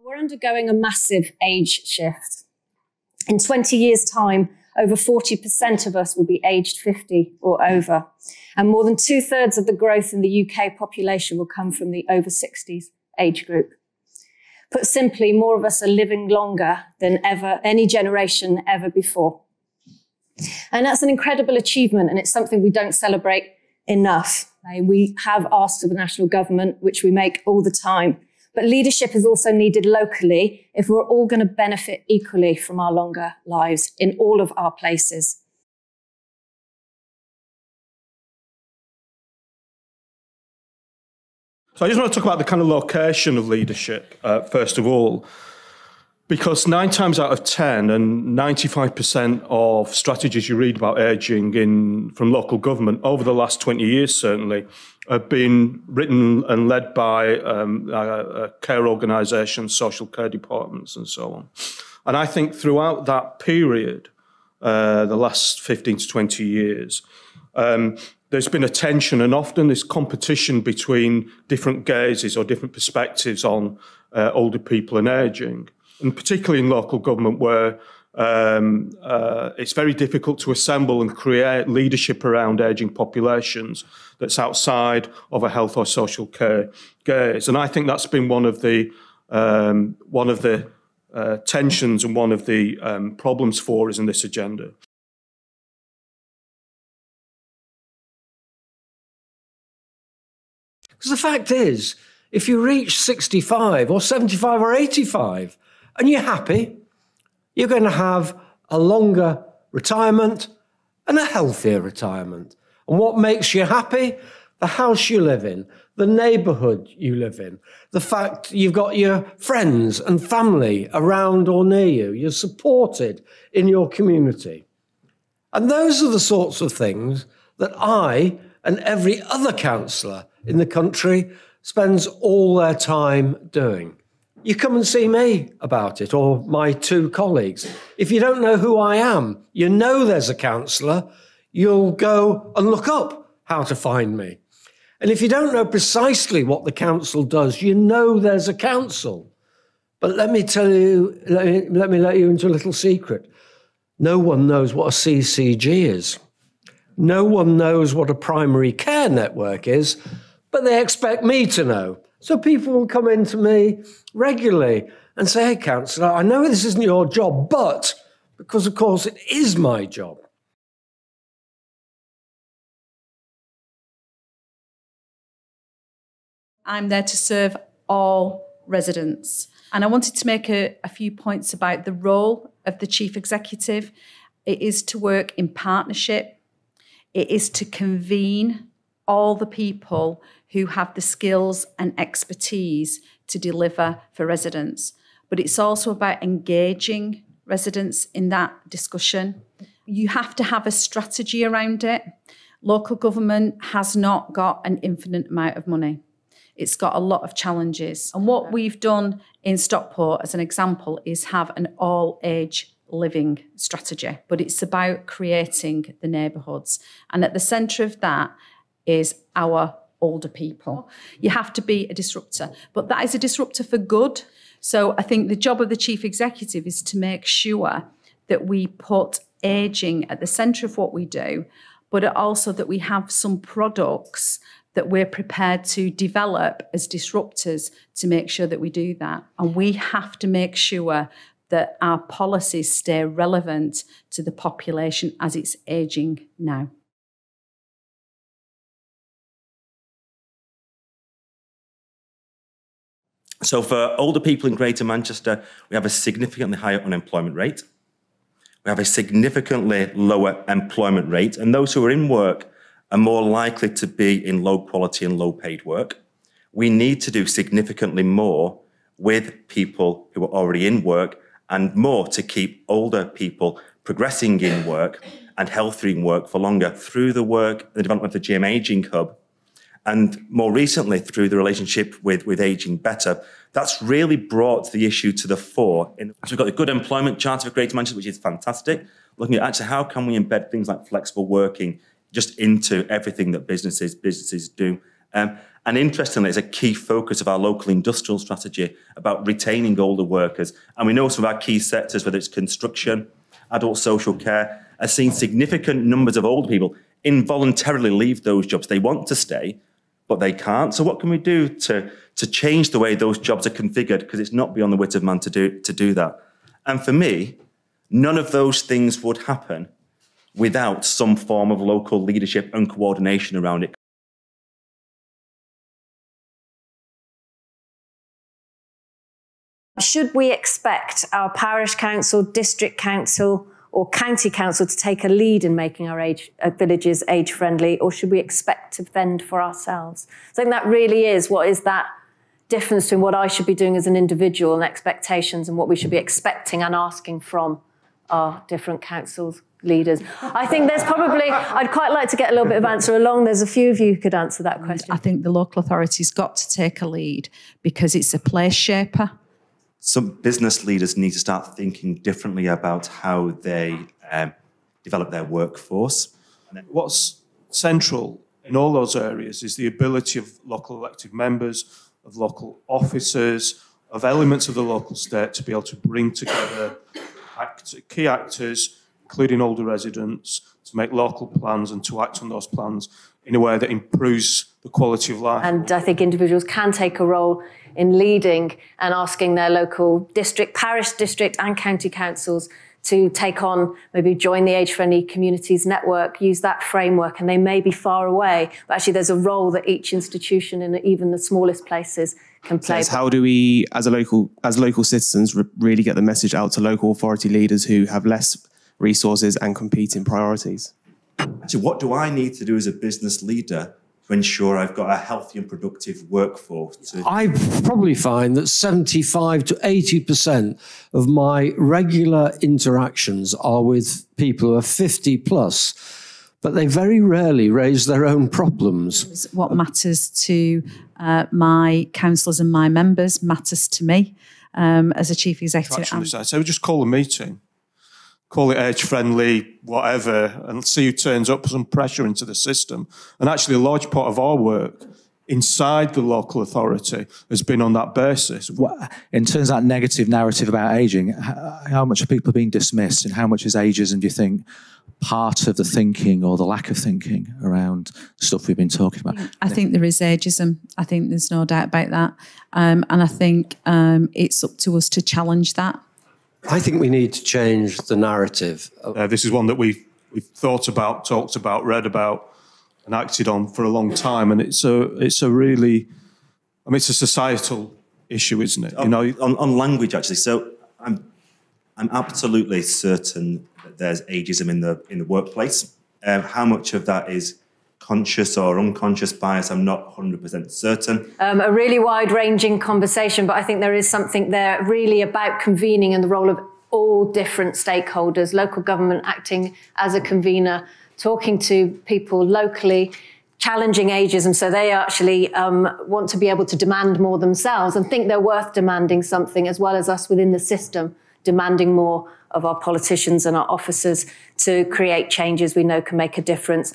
We're undergoing a massive age shift. In 20 years' time, over 40% of us will be aged 50 or over. And more than 2/3 of the growth in the UK population will come from the over 60s age group. Put simply, more of us are living longer than any generation ever before. And that's an incredible achievement, and it's something we don't celebrate enough. We have asked of the national government, which we make all the time, but leadership is also needed locally if we're all going to benefit equally from our longer lives in all of our places. So I just want to talk about the kind of location of leadership, first of all, because 9 times out of 10 and 95% of strategies you read about ageing from local government over the last 20 years, certainly, have been written and led by care organisations, social care departments and so on. And I think throughout that period, the last 15 to 20 years, there's been a tension and often this competition between different gazes or different perspectives on older people and ageing. And particularly in local government where it's very difficult to assemble and create leadership around ageing populations that's outside of a health or social care gaze. And I think that's been one of the tensions and one of the problems for us in this agenda. Because the fact is, if you reach 65 or 75 or 85 and you're happy, you're going to have a longer retirement and a healthier retirement. And what makes you happy? The house you live in, the neighbourhood you live in, the fact you've got your friends and family around or near you, you're supported in your community. And those are the sorts of things that I and every other councillor in the country spends all their time doing. You come and see me about it, or my 2 colleagues. If you don't know who I am, you know there's a councillor, you'll go and look up how to find me. And if you don't know precisely what the council does, you know there's a council. But let me tell you, let me let you into a little secret. No one knows what a CCG is. No one knows what a primary care network is, but they expect me to know. So people will come in to me regularly and say, hey, councillor, I know this isn't your job, but because, of course, it is my job. I'm there to serve all residents. And I wanted to make a few points about the role of the Chief Executive. It is to work in partnership. It is to convene all the people who have the skills and expertise to deliver for residents. But it's also about engaging residents in that discussion. You have to have a strategy around it. Local government has not got an infinite amount of money. It's got a lot of challenges. And what we've done in Stockport, as an example, is have an all-age living strategy. But it's about creating the neighbourhoods. And at the centre of that is our older people. You have to be a disruptor, but that is a disruptor for good. So I think the job of the Chief Executive is to make sure that we put ageing at the centre of what we do, but also that we have some products that we're prepared to develop as disruptors to make sure that we do that. And we have to make sure that our policies stay relevant to the population as it's ageing now. So for older people in Greater Manchester, we have a significantly higher unemployment rate. We have a significantly lower employment rate, and those who are in work are more likely to be in low quality and low paid work. We need to do significantly more with people who are already in work and more to keep older people progressing in work and healthier in work for longer through the work, the development of the GM Ageing Hub, and more recently through the relationship with Ageing Better. That's really brought the issue to the fore. So we've got the Good Employment Charter for Greater Manchester, which is fantastic, looking at actually how can we embed things like flexible working just into everything that businesses do. And interestingly, it's a key focus of our local industrial strategy about retaining older workers. And we know some of our key sectors, whether it's construction, adult social care, are seeing significant numbers of older people involuntarily leave those jobs. They want to stay, but they can't. So what can we do to change the way those jobs are configured? Because it's not beyond the wit of man to do that. And for me, none of those things would happen without some form of local leadership and coordination around it. Should we expect our parish council, district council, or county council to take a lead in making our villages age-friendly, or should we expect to fend for ourselves? I think that really is what is that difference between what I should be doing as an individual and expectations and what we should be expecting and asking from our different councils leaders. I think there's probably, I'd quite like to get a little bit of answer along. There's a few of you who could answer that question. I think the local authority's got to take a lead because it's a place shaper. Some business leaders need to start thinking differently about how they develop their workforce. What's central in all those areas is the ability of local elected members, of local officers, of elements of the local state to be able to bring together key actors, including older residents, to make local plans and to act on those plans in a way that improves the quality of life. And I think individuals can take a role in leading and asking their local district, parish, district and county councils to take on, maybe join the Age-Friendly Communities Network, use that framework, and they may be far away, but actually there's a role that each institution in even the smallest places can play. So how do we, as local citizens, really get the message out to local authority leaders who have less resources and competing priorities? So what do I need to do as a business leader to ensure I've got a healthy and productive workforce? I probably find that 75 to 80% of my regular interactions are with people who are 50 plus, but they very rarely raise their own problems. What matters to my councillors and my members matters to me as a chief executive. So we just call a meeting, call it age-friendly, whatever, and see who turns up, put some pressure into the system. And actually a large part of our work inside the local authority has been on that basis. In terms of that negative narrative about ageing, how much are people being dismissed and how much is ageism, do you think, part of the thinking or the lack of thinking around stuff we've been talking about? I think there is ageism. I think there's no doubt about that. And I think it's up to us to challenge that. I think we need to change the narrative. This is one that we've thought about, talked about, read about, and acted on for a long time, and it's a really, I mean, it's a societal issue, isn't it? On language, actually. So I'm absolutely certain that there's ageism in the workplace. How much of that is conscious or unconscious bias, I'm not 100% certain. A really wide-ranging conversation, but I think there is something there really about convening and the role of all different stakeholders, local government acting as a convener, talking to people locally, challenging ageism so they actually want to be able to demand more themselves and think they're worth demanding something, as well as us within the system demanding more of our politicians and our officers to create changes we know can make a difference.